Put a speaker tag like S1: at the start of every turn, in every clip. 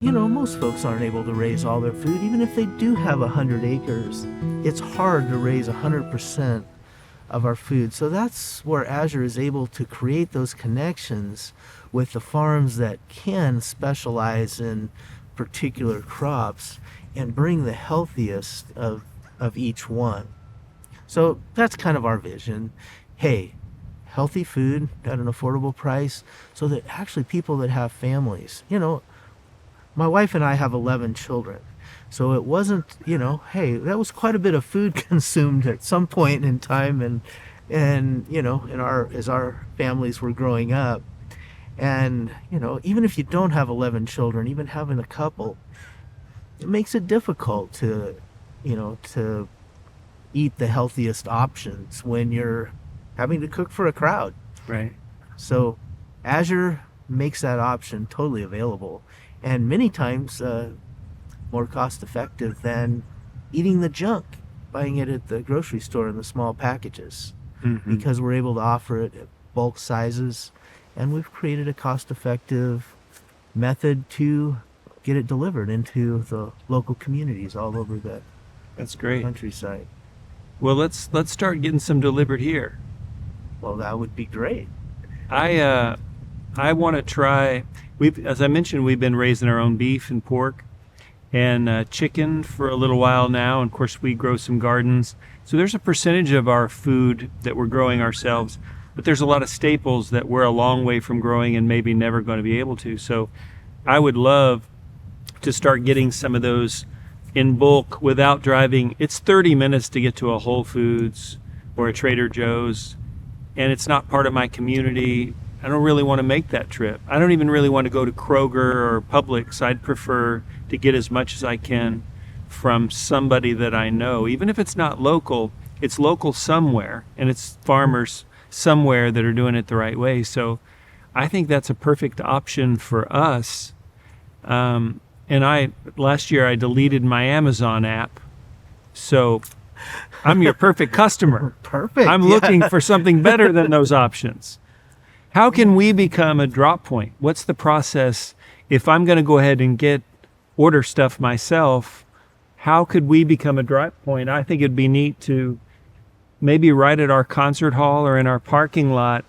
S1: Most folks aren't able to raise all their food. Even if they do have 100 acres, it's hard to raise 100% of our food. So that's where Azure is able to create those connections with the farms that can specialize in particular crops and bring the healthiest of each one. So that's kind of our vision. Hey, healthy food at an affordable price so that actually people that have families, my wife and I have 11 children. So it wasn't, hey, that was quite a bit of food consumed at some point in time and as our families were growing up. And, even if you don't have 11 children, even having a couple, it makes it difficult to eat the healthiest options when you're having to cook for a crowd.
S2: Right.
S1: So Azure makes that option totally available, and many times more cost effective than eating the junk, buying it at the grocery store in the small packages, because we're able to offer it at bulk sizes, and we've created a cost effective method to get it delivered into the local communities all over the
S2: That's great.
S1: countryside.
S2: Well, let's start getting some delivered here.
S1: Well, that would be great.
S2: I want to try. As I mentioned, we've been raising our own beef and pork and chicken for a little while now. And of course, we grow some gardens. So there's a percentage of our food that we're growing ourselves, but there's a lot of staples that we're a long way from growing and maybe never going to be able to. So I would love to start getting some of those in bulk without driving. It's 30 minutes to get to a Whole Foods or a Trader Joe's, and it's not part of my community. I don't really want to make that trip. I don't even really want to go to Kroger or Publix. I'd prefer to get as much as I can from somebody that I know. Even if it's not local, it's local somewhere, and it's farmers somewhere that are doing it the right way. So I think that's a perfect option for us. And last year I deleted my Amazon app. So I'm your perfect customer.
S1: Perfect.
S2: I'm looking for something better than those options. How can we become a drop point? What's the process? If I'm going to go ahead and order stuff myself, how could we become a drop point? I think it'd be neat to maybe right at our concert hall or in our parking lot,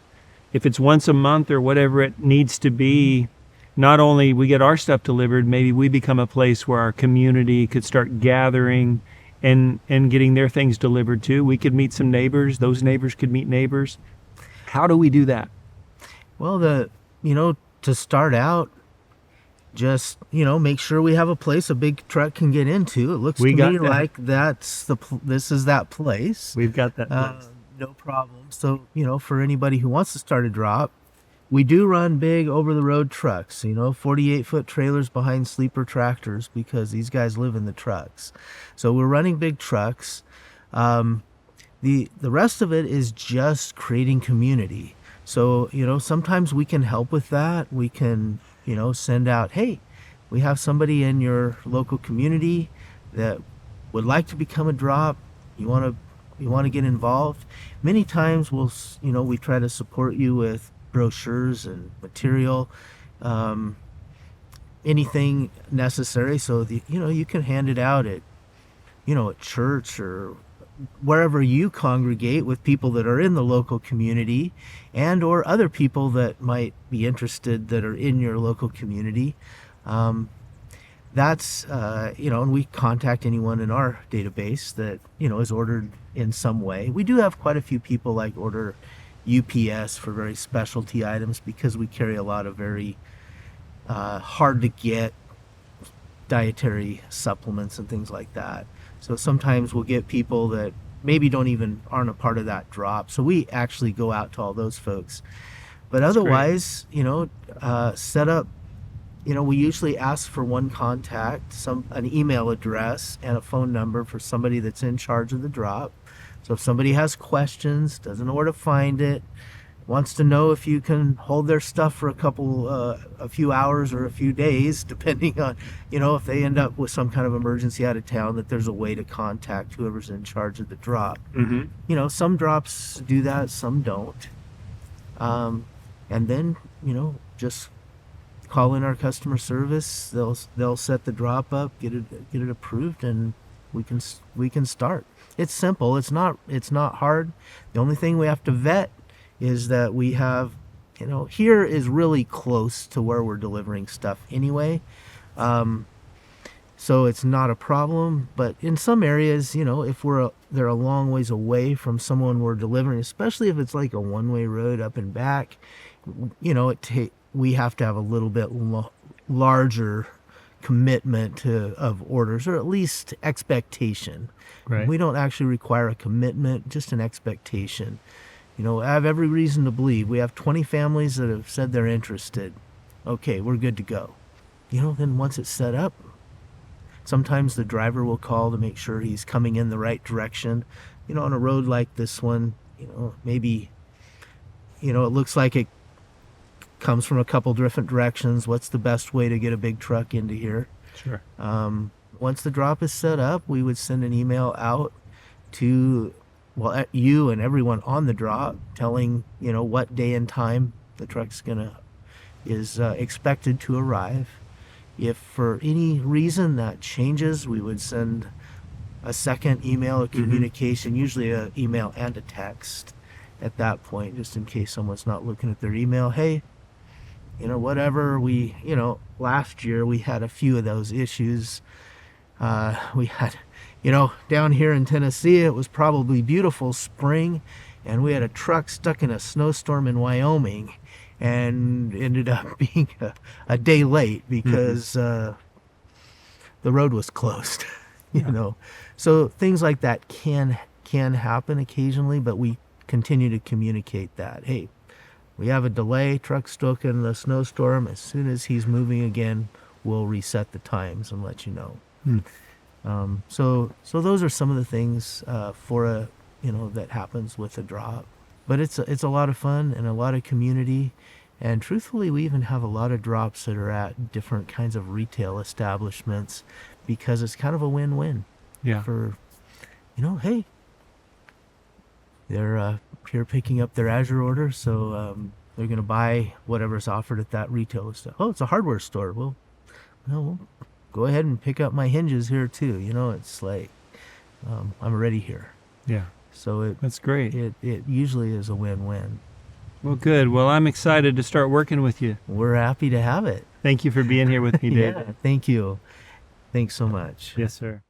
S2: if it's once a month or whatever it needs to be, not only we get our stuff delivered, maybe we become a place where our community could start gathering and getting their things delivered too. We could meet some neighbors. Those neighbors could meet neighbors. How do we do that?
S1: Well, to start out, just, make sure we have a place a big truck can get into. It looks to me like this is that place.
S2: We've got that place.
S1: No problem. So, for anybody who wants to start a drop, we do run big over-the-road trucks, 48-foot trailers behind sleeper tractors, because these guys live in the trucks. So we're running big trucks. The rest of it is just creating community. So, sometimes we can help with that. We can, send out, hey, we have somebody in your local community that would like to become a drop. You want to get involved. Many times we try to support you with brochures and material, anything necessary, so you can hand it out at at church or wherever you congregate with people that are in the local community, and or other people that might be interested that are in your local community. That's and we contact anyone in our database that is ordered in some way. We do have quite a few people like order UPS for very specialty items, because we carry a lot of very hard to get dietary supplements and things like that. So sometimes we'll get people that maybe aren't a part of that drop. So we actually go out to all those folks. But
S2: That's
S1: otherwise, set up, we usually ask for one contact, an email address and a phone number for somebody that's in charge of the drop. So if somebody has questions, doesn't know where to find it, wants to know if you can hold their stuff for a few hours or a few days, depending on, if they end up with some kind of emergency out of town, that there's a way to contact whoever's in charge of the drop.
S2: Mm-hmm.
S1: Some drops do that, some don't. And then, just call in our customer service. They'll set the drop up, get it approved, and we can start. It's simple. It's not hard. The only thing we have to vet is that we have, here is really close to where we're delivering stuff anyway. So it's not a problem. But in some areas, if they're a long ways away from someone we're delivering, especially if it's like a one-way road up and back, we have to have a little bit larger commitment of orders, or at least expectation.
S2: Right.
S1: We don't actually require a commitment, just an expectation. I have every reason to believe we have 20 families that have said they're interested. Okay, we're good to go. Then once it's set up, sometimes the driver will call to make sure he's coming in the right direction. On a road like this one, maybe, it looks like it comes from a couple different directions. What's the best way to get a big truck into here?
S2: Sure.
S1: Once the drop is set up, we would send an email out to you and everyone on the drop, telling what day and time the truck's is expected to arrive. If for any reason that changes, we would send a second email, a communication, usually an email and a text at that point, just in case someone's not looking at their email. Hey, whatever, last year we had a few of those issues. We had, down here in Tennessee, it was probably beautiful spring, and we had a truck stuck in a snowstorm in Wyoming, and ended up being a day late because the road was closed. So things like that can happen occasionally, but we continue to communicate that. Hey, we have a delay, truck stuck in the snowstorm. As soon as he's moving again, we'll reset the times and let you know. So those are some of the things that happens with a drop. But it's a lot of fun and a lot of community. And truthfully, we even have a lot of drops that are at different kinds of retail establishments, because it's kind of a win-win.
S2: Yeah.
S1: For, hey, they're here picking up their Azure order, so they're going to buy whatever's offered at that retail store. Oh, it's a hardware store. Well, we'll go ahead and pick up my hinges here too. It's like I'm already here.
S2: Yeah.
S1: So
S2: that's great.
S1: It usually is a win-win.
S2: Well, good. Well, I'm excited to start working with you.
S1: We're happy to have it.
S2: Thank you for being here with me, David.
S1: Yeah, thank you. Thanks so much.
S2: Yes, sir.